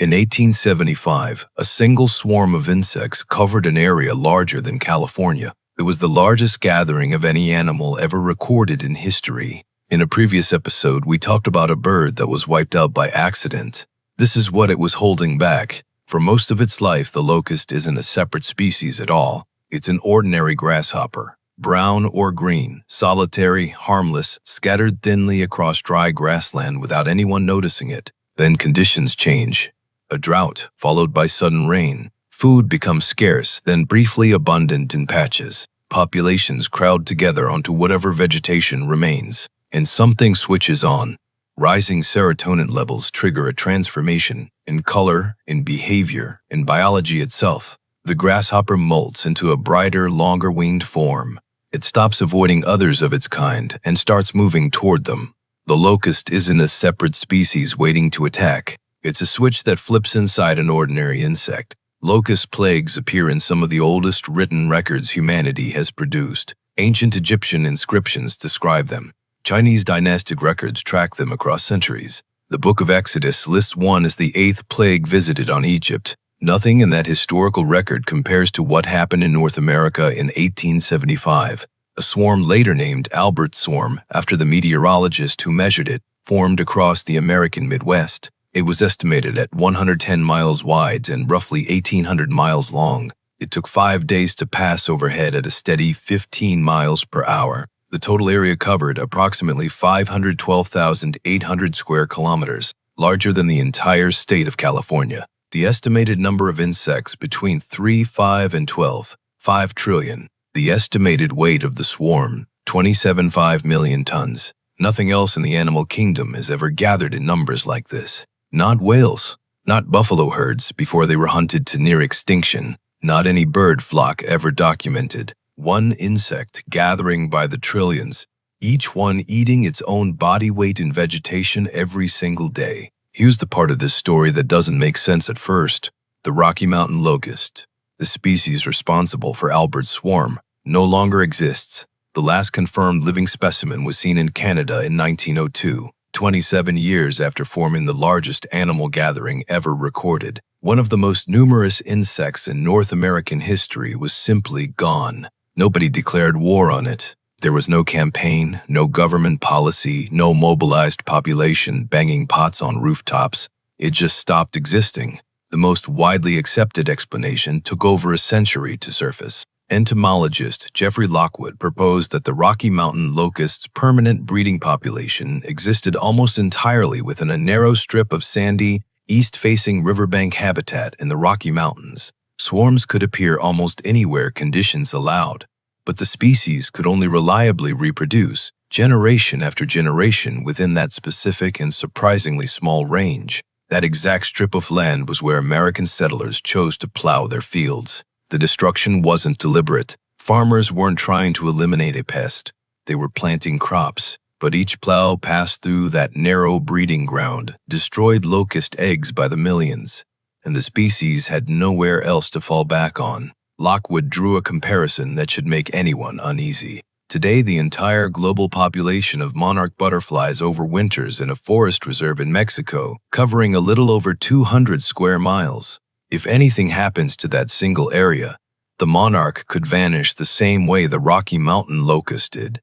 In 1875, a single swarm of insects covered an area larger than California. It was the largest gathering of any animal ever recorded in history. In a previous episode, we talked about a bird that was wiped out by accident. This is what it was holding back. For most of its life, the locust isn't a separate species at all. It's an ordinary grasshopper. Brown or green, solitary, harmless, scattered thinly across dry grassland without anyone noticing it. Then conditions change. A drought, followed by sudden rain. Food becomes scarce, then briefly abundant in patches. Populations crowd together onto whatever vegetation remains. And something switches on. Rising serotonin levels trigger a transformation in color, in behavior, in biology itself. The grasshopper molts into a brighter, longer-winged form. It stops avoiding others of its kind and starts moving toward them. The locust isn't a separate species waiting to attack. It's a switch that flips inside an ordinary insect. Locust plagues appear in some of the oldest written records humanity has produced. Ancient Egyptian inscriptions describe them. Chinese dynastic records track them across centuries. The Book of Exodus lists one as the 8th plague visited on Egypt. Nothing in that historical record compares to what happened in North America in 1875. A swarm later named Albert Swarm, after the meteorologist who measured it, formed across the American Midwest. It was estimated at 110 miles wide and roughly 1,800 miles long. It took 5 days to pass overhead at a steady 15 miles per hour. The total area covered approximately 512,800 square kilometers, larger than the entire state of California. The estimated number of insects between 3, 5, and 12, 5 trillion. The estimated weight of the swarm, 27.5 million tons. Nothing else in the animal kingdom has ever gathered in numbers like this. Not whales, not buffalo herds before they were hunted to near extinction, not any bird flock ever documented. One insect gathering by the trillions, each one eating its own body weight in vegetation every single day. Here's the part of this story that doesn't make sense at first. The Rocky Mountain locust, the species responsible for Albert's swarm, no longer exists. The last confirmed living specimen was seen in Canada in 1902. 27 years after forming the largest animal gathering ever recorded. One of the most numerous insects in North American history was simply gone. Nobody declared war on it. There was no campaign, no government policy, no mobilized population banging pots on rooftops. It just stopped existing. The most widely accepted explanation took over a century to surface. Entomologist Geoffrey Lockwood proposed that the Rocky Mountain locust's permanent breeding population existed almost entirely within a narrow strip of sandy, east-facing riverbank habitat in the Rocky Mountains. Swarms could appear almost anywhere conditions allowed, but the species could only reliably reproduce, generation after generation within that specific and surprisingly small range. That exact strip of land was where American settlers chose to plow their fields. The destruction wasn't deliberate. Farmers weren't trying to eliminate a pest. They were planting crops, but each plow passed through that narrow breeding ground, destroyed locust eggs by the millions, and the species had nowhere else to fall back on. Lockwood drew a comparison that should make anyone uneasy. Today, the entire global population of monarch butterflies overwinters in a forest reserve in Mexico, covering a little over 200 square miles. If anything happens to that single area, the monarch could vanish the same way the Rocky Mountain locust did.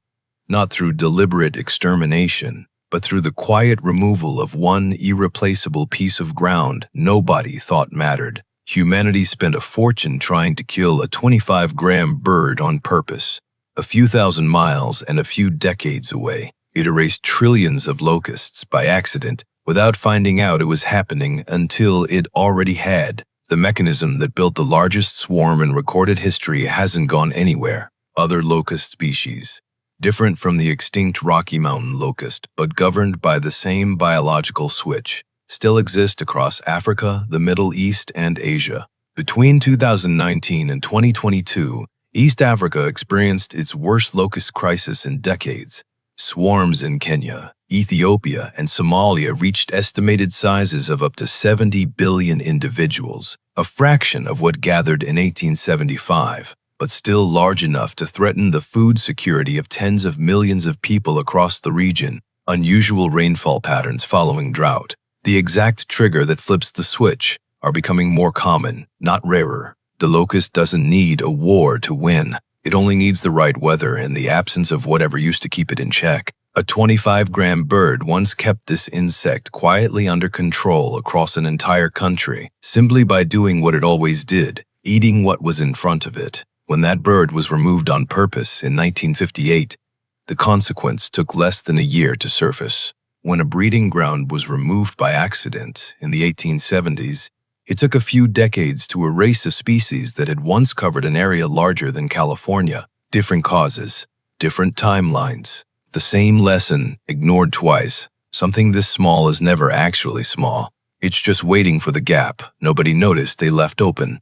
Not through deliberate extermination, but through the quiet removal of one irreplaceable piece of ground nobody thought mattered. Humanity spent a fortune trying to kill a 25-gram bird on purpose. A few thousand miles and a few decades away, it erased trillions of locusts by accident without finding out it was happening until it already had. The mechanism that built the largest swarm in recorded history hasn't gone anywhere. Other locust species, different from the extinct Rocky Mountain locust, but governed by the same biological switch, still exist across Africa, the Middle East, and Asia. Between 2019 and 2022, East Africa experienced its worst locust crisis in decades. Swarms in Kenya, Ethiopia, and Somalia reached estimated sizes of up to 70 billion individuals, a fraction of what gathered in 1875, but still large enough to threaten the food security of tens of millions of people across the region. Unusual rainfall patterns following drought. The exact trigger that flips the switch are becoming more common, not rarer. The locust doesn't need a war to win. It only needs the right weather and the absence of whatever used to keep it in check. A 25-gram bird once kept this insect quietly under control across an entire country, simply by doing what it always did, eating what was in front of it. When that bird was removed on purpose in 1958, the consequence took less than a year to surface. When a breeding ground was removed by accident in the 1870s, it took a few decades to erase a species that had once covered an area larger than California. Different causes, different timelines. The same lesson, ignored twice. Something this small is never actually small. It's just waiting for the gap nobody noticed they left open.